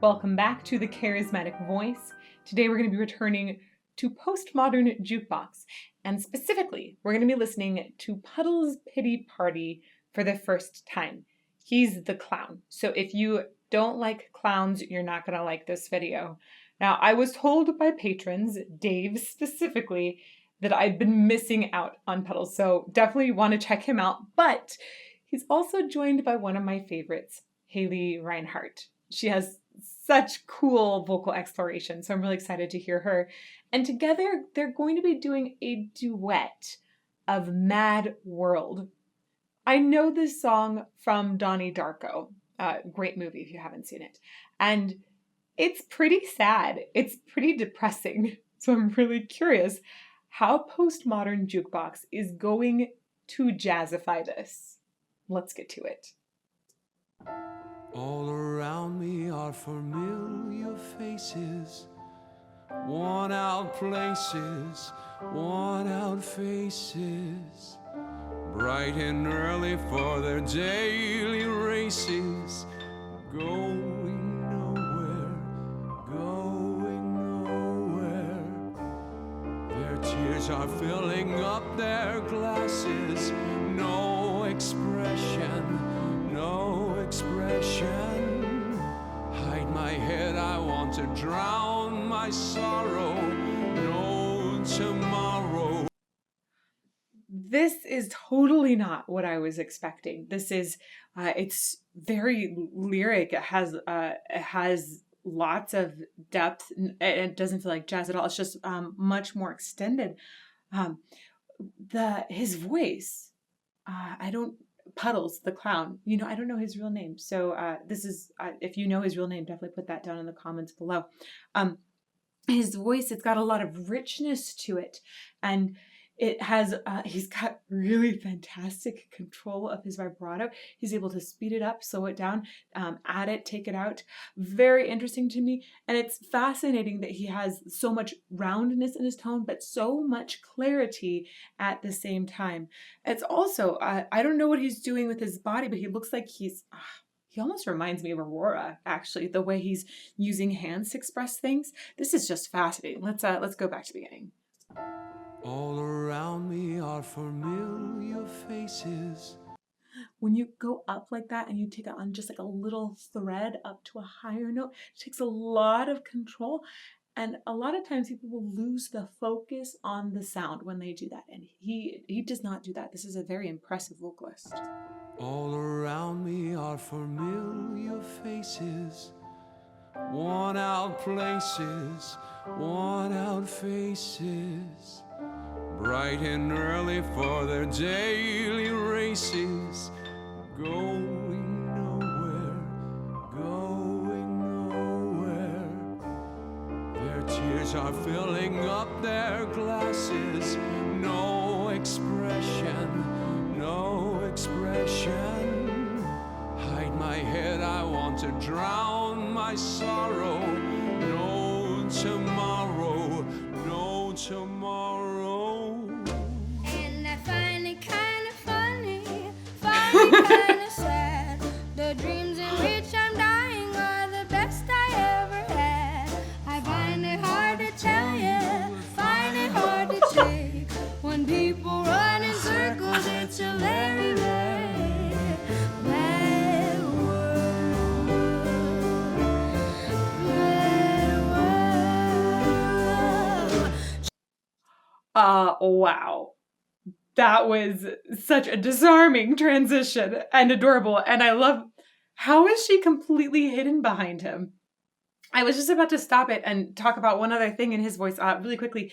Welcome back to the Charismatic Voice. Today we're going to be returning to Postmodern Jukebox, and specifically, we're going to be listening to Puddles Pity Party for the first time. He's the clown, so if you don't like clowns, you're not going to like this video. Now, I was told by patrons, Dave specifically, that I'd been missing out on Puddles, so definitely want to check him out, but he's also joined by one of my favorites, Haley Reinhart. She has such cool vocal exploration, so I'm really excited to hear her. And together, they're going to be doing a duet of Mad World. I know this song from Donnie Darko, great movie if you haven't seen it. And it's pretty sad. It's pretty depressing. So I'm really curious how Postmodern Jukebox is going to jazzify this. Let's get to it. All around me are familiar faces, worn out places, worn out faces, bright and early for their daily races, going nowhere, going nowhere. Their tears are filling up their glasses, no expression, no expression. Hide my head, I want to drown my sorrow. No tomorrow. This is totally not what I was expecting. This is, it's very lyric. It has lots of depth. It doesn't feel like jazz at all. It's just much more extended. His voice, Puddles, the clown, I don't know his real name. So this is, if you know his real name, definitely put that down in the comments below. His voice, it's got a lot of richness to it. And it has, he's got really fantastic control of his vibrato. He's able to speed it up, slow it down, add it, take it out. Very interesting to me. And it's fascinating that he has so much roundness in his tone, but so much clarity at the same time. It's also, I don't know what he's doing with his body, but he looks like he almost reminds me of Aurora, actually, the way he's using hands to express things. This is just fascinating. Let's go back to the beginning. All around me are familiar faces. When you go up like that and you take it on just like a little thread up to a higher note, it takes a lot of control. And a lot of times people will lose the focus on the sound when they do that. And he does not do that. This is a very impressive vocalist. All around me are familiar faces, worn out places, worn out faces, bright and early for their daily races, going nowhere, going nowhere. Their tears are filling up their glasses, no expression, no expression. Hide my head, I want to drown my sorrow. No tomorrow, no tomorrow. And I find it kind of funny, find it kind of sad. The dreams in which I'm dying are the best I ever had. I find it hard to tell you, find it hard to take. When people run in circles, it's a very, very bad world. Wow. That was such a disarming transition and adorable. And I love, how is she completely hidden behind him? I was just about to stop it and talk about one other thing in his voice really quickly.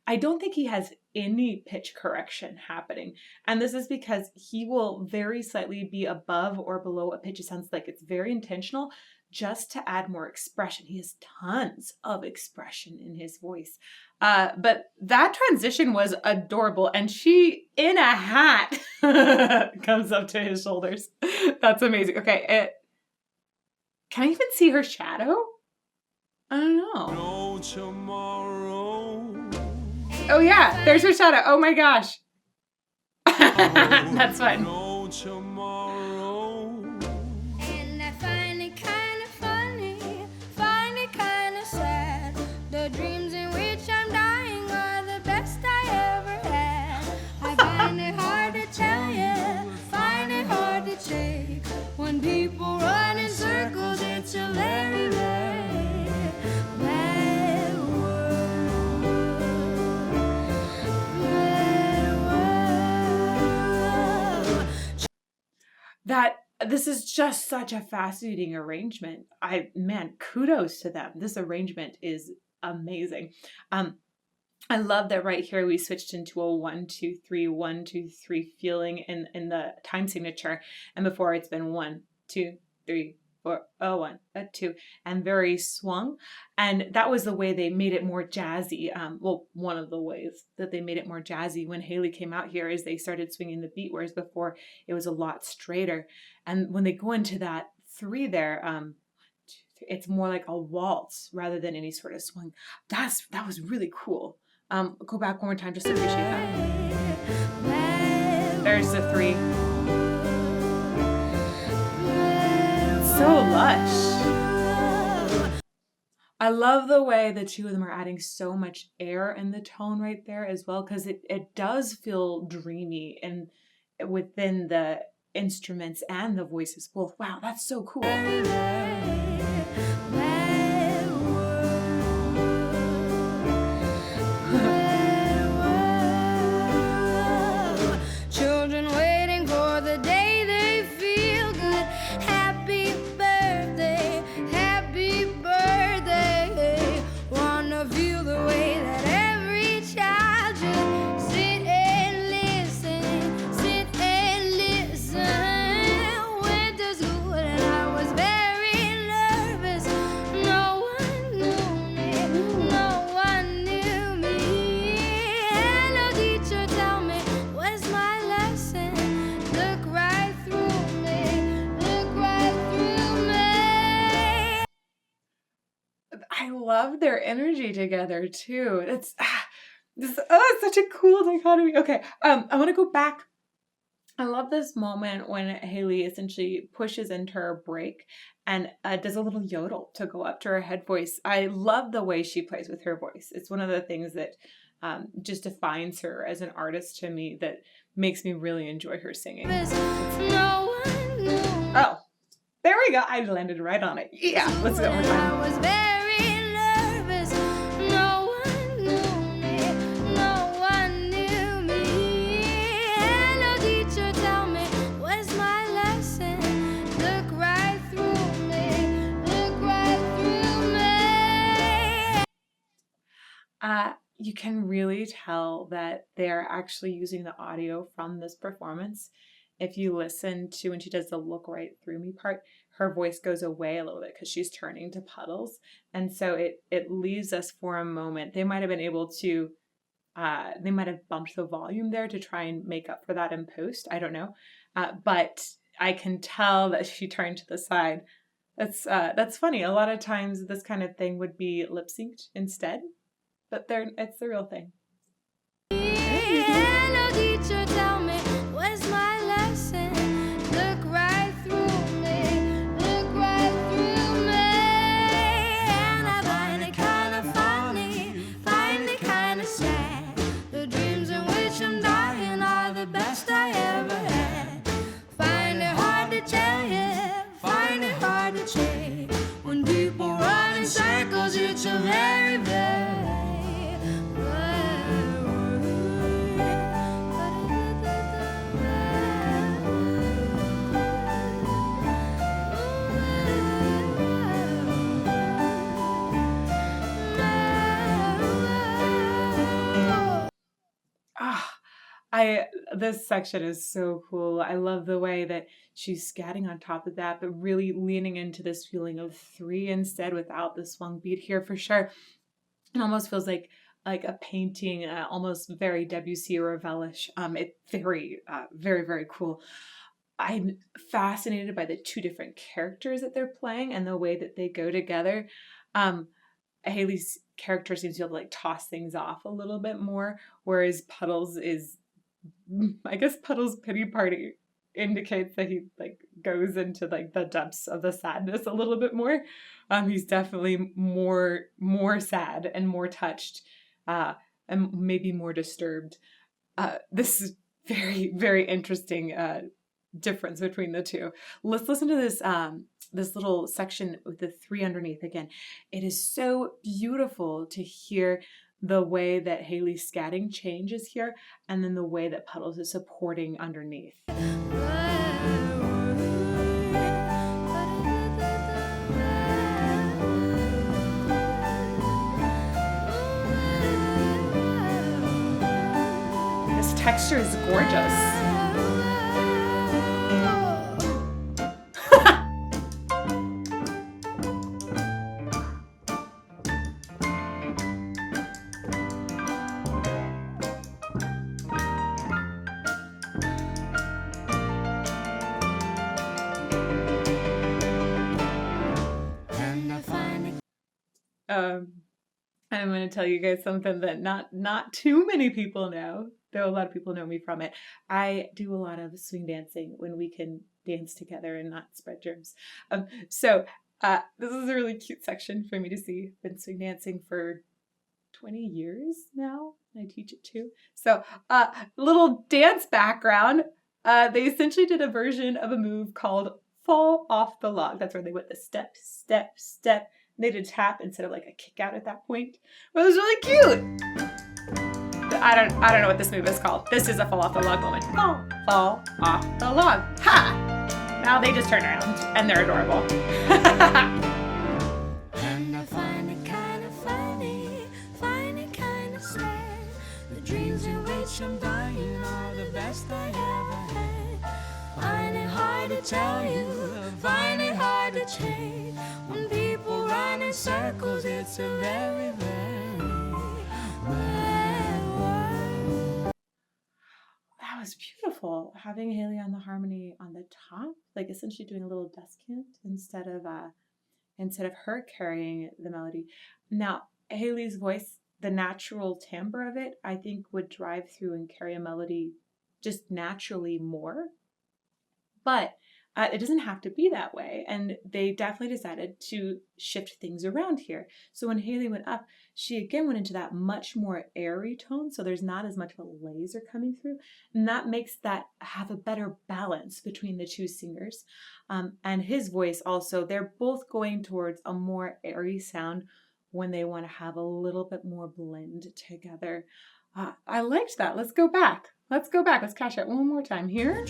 I don't think he has any pitch correction happening. And this is because he will very slightly be above or below a pitch. It sounds like it's very intentional just to add more expression. He has tons of expression in his voice. But that transition was adorable. And she, in a hat, comes up to his shoulders. That's amazing. Okay. Can I even see her shadow? I don't know. No tomorrow. Oh yeah, there's her shadow. Oh my gosh. That's fun. No tomorrow. And I find it kind of funny, This is just such a fascinating arrangement. Man, kudos to them. This arrangement is amazing. I love that right here we switched into a 1-2-3, 1-2-3 feeling in the time signature, and before it's been 1-2-3-4, 1-2, and very swung. And that was the way they made it more jazzy. Well, one of the ways that they made it more jazzy when Haley came out here is they started swinging the beat, whereas before it was a lot straighter. And when they go into that 3 there, it's more like a waltz rather than any sort of swing. That was really cool. Go back one more time just to appreciate that. There's the 3. So lush. I love the way the two of them are adding so much air in the tone right there as well, because it does feel dreamy and within the instruments and the voices both. Wow, that's so cool. Children waiting for the day they feel good. Happy birthday, happy birthday. Wanna feel the way that every child should. Sit and listen, sit and listen. Went to school and I was very nervous. No one knew me, no one knew me. Hello teacher, tell me, what's my lesson? Look right through me, look right through me. I love their energy together too. It's such a cool dichotomy. Okay, I want to go back. I love this moment when Haley essentially pushes into her break and does a little yodel to go up to her head voice. I love the way she plays with her voice. It's one of the things that just defines her as an artist to me, that makes me really enjoy her singing. No one knew me. Oh, there we go. I landed right on it. Yeah, let's go one more time. I was very nervous. No one knew me, no one knew me. Hello teacher, tell me, what's my lesson? Look right through me, look right through me. You can really tell that they're actually using the audio from this performance. If you listen to when she does the look right through me part, her voice goes away a little bit because she's turning to Puddles. And so it leaves us for a moment. They might have been able to, they might have bumped the volume there to try and make up for that in post. I don't know. But I can tell that she turned to the side. That's funny. A lot of times this kind of thing would be lip synced instead, but it's the real thing. Hello teacher, tell me, what's my lesson? Look right through me, look right through me. And I find it kind of funny, find it kind of sad. The dreams in which I'm dying are the best I ever had. Find it hard to tell you, find it hard to say. When people run in circles, it's a very, very This section is so cool. I love the way that she's scatting on top of that, but really leaning into this feeling of 3 instead without the swung beat here for sure. It almost feels like a painting, almost very Debussy or Ravel-ish. It's very, very cool. I'm fascinated by the 2 different characters that they're playing and the way that they go together. Haley's character seems to be able to toss things off a little bit more, whereas Puddles is, I guess Puddles' Pity Party indicates that he goes into the depths of the sadness a little bit more. He's definitely more sad and more touched, and maybe more disturbed. This is very, very interesting difference between the 2. Let's listen to this this little section with the 3 underneath again. It is so beautiful to hear the way that Haley's scatting changes here, and then the way that Puddles is supporting underneath. texture is gorgeous. I'm going to tell you guys something that not too many people know, though a lot of people know me from it. I do a lot of swing dancing when we can dance together and not spread germs. So this is a really cute section for me to see. I've been swing dancing for 20 years now. I teach it too. So little dance background. They essentially did a version of a move called Fall Off the Log. That's where they went the step, step, step. They did tap instead of like a kick out at that point. But it was really cute. I don't know what this move is called. This is a fall off the log moment. Fall off the log. Ha! Now they just turn around and they're adorable. And I find it kind of funny, find it kind of sad. The dreams in which I'm dying are the best I ever had. Find it hard to tell you, find it hard to change. When people run in circles, it's a very, very bad world. That was beautiful. Having Haley on the harmony on the top, like essentially doing a little descant instead of her carrying the melody. Now, Haley's voice, the natural timbre of it, I think would drive through and carry a melody just naturally more. But it doesn't have to be that way. And they definitely decided to shift things around here. So when Haley went up, she again went into that much more airy tone. So there's not as much of a laser coming through. And that makes that have a better balance between the two singers. And his voice also, they're both going towards a more airy sound when they want to have a little bit more blend together. I liked that. Let's go back. Let's catch it one more time here.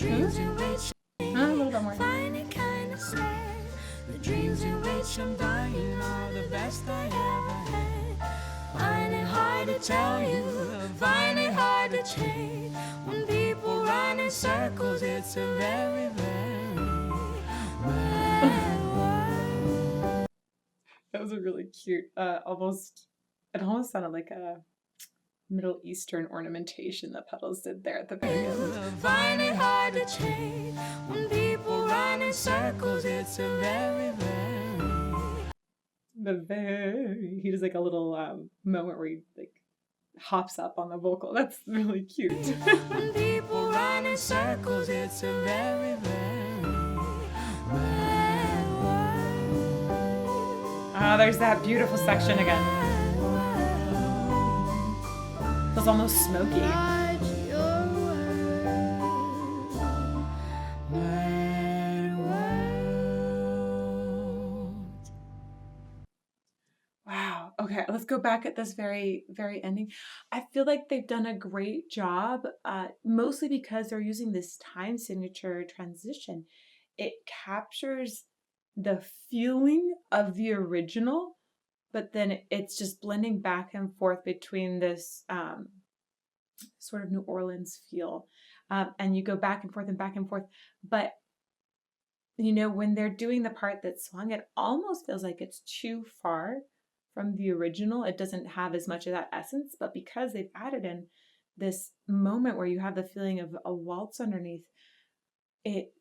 A little bit more. Find it kind of sad. The dreams in which I'm dying are the best I ever had. Find it hard to tell you, find it hard to change. When people run in circles, it's a very, very bad world. That was a really cute, it almost sounded like a Middle Eastern ornamentation that Puddles did there at the very end. Find it hard to change. When people run in circles, it's a very, very. He does like a little moment where he like hops up on the vocal. That's really cute. When people run in circles, it's a very, very bad world. Oh, there's that beautiful section again. Feels almost smoky. Wow. Okay, let's go back at this very, very ending. I feel like they've done a great job, mostly because they're using this time signature transition. It captures the feeling of the original, but then it's just blending back and forth between this sort of New Orleans feel. And you go back and forth. But, you know, when they're doing the part that's swung, it almost feels like it's too far from the original. It doesn't have as much of that essence. But because they've added in this moment where you have the feeling of a waltz underneath, it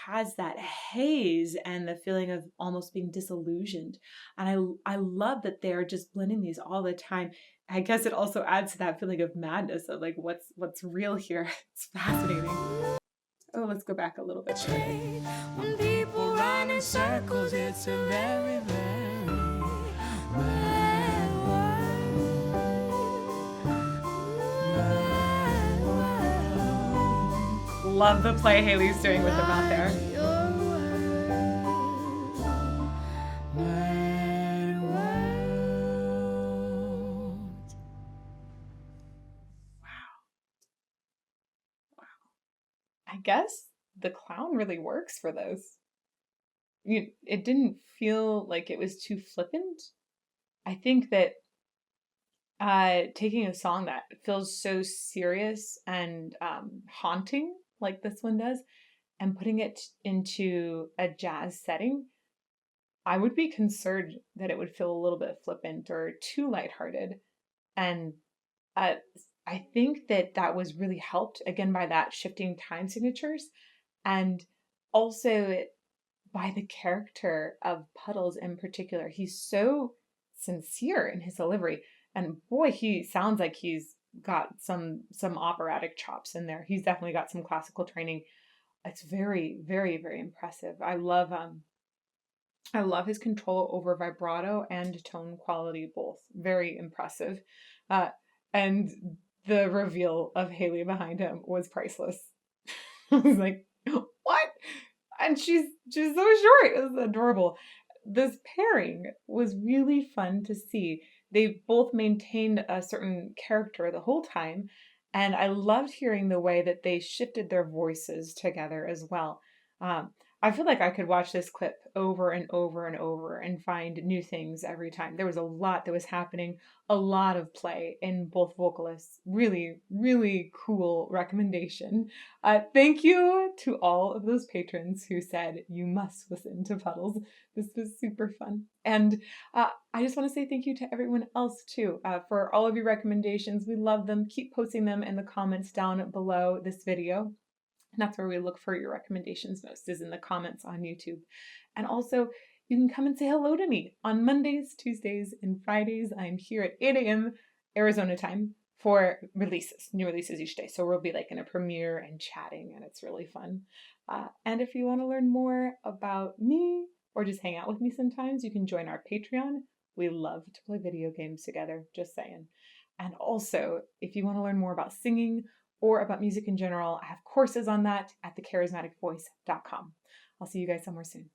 has that haze and the feeling of almost being disillusioned. And I love that they're just blending these all the time. I guess it also adds to that feeling of madness of like what's real here. It's fascinating. Oh, let's go back a little bit. When people run in circles, it's a very, very bad world. Love the play Haley's doing with them out there. I guess the clown really works for those. It didn't feel like it was too flippant. I think that taking a song that feels so serious and haunting like this one does, and putting it into a jazz setting, I would be concerned that it would feel a little bit flippant or too lighthearted. And uh, I think that that was really helped again by that shifting time signatures, and also by the character of Puddles in particular. He's so sincere in his delivery, and boy, he sounds like he's got some operatic chops in there. He's definitely got some classical training. It's very, very, very impressive. I love his control over vibrato and tone quality, both very impressive. Uh, and the reveal of Haley behind him was priceless. I was like, what? And she's so short. It was adorable. This pairing was really fun to see. They both maintained a certain character the whole time, and I loved hearing the way that they shifted their voices together as well. Um, I feel like I could watch this clip over and over and over and find new things every time. There was a lot that was happening, a lot of play in both vocalists. Really, really cool recommendation. Thank you to all of those patrons who said you must listen to Puddles. This was super fun. And I just want to say thank you to everyone else too for all of your recommendations. We love them. Keep posting them in the comments down below this video. And that's where we look for your recommendations most, is in the comments on YouTube. And also, you can come and say hello to me on Mondays, Tuesdays, and Fridays. I'm here at 8 a.m. Arizona time for releases, new releases each day. So we'll be like in a premiere and chatting, and it's really fun. And if you want to learn more about me or just hang out with me sometimes, you can join our Patreon. We love to play video games together, just saying. And also, if you want to learn more about singing or about music in general, I have courses on that at thecharismaticvoice.com. I'll see you guys somewhere soon.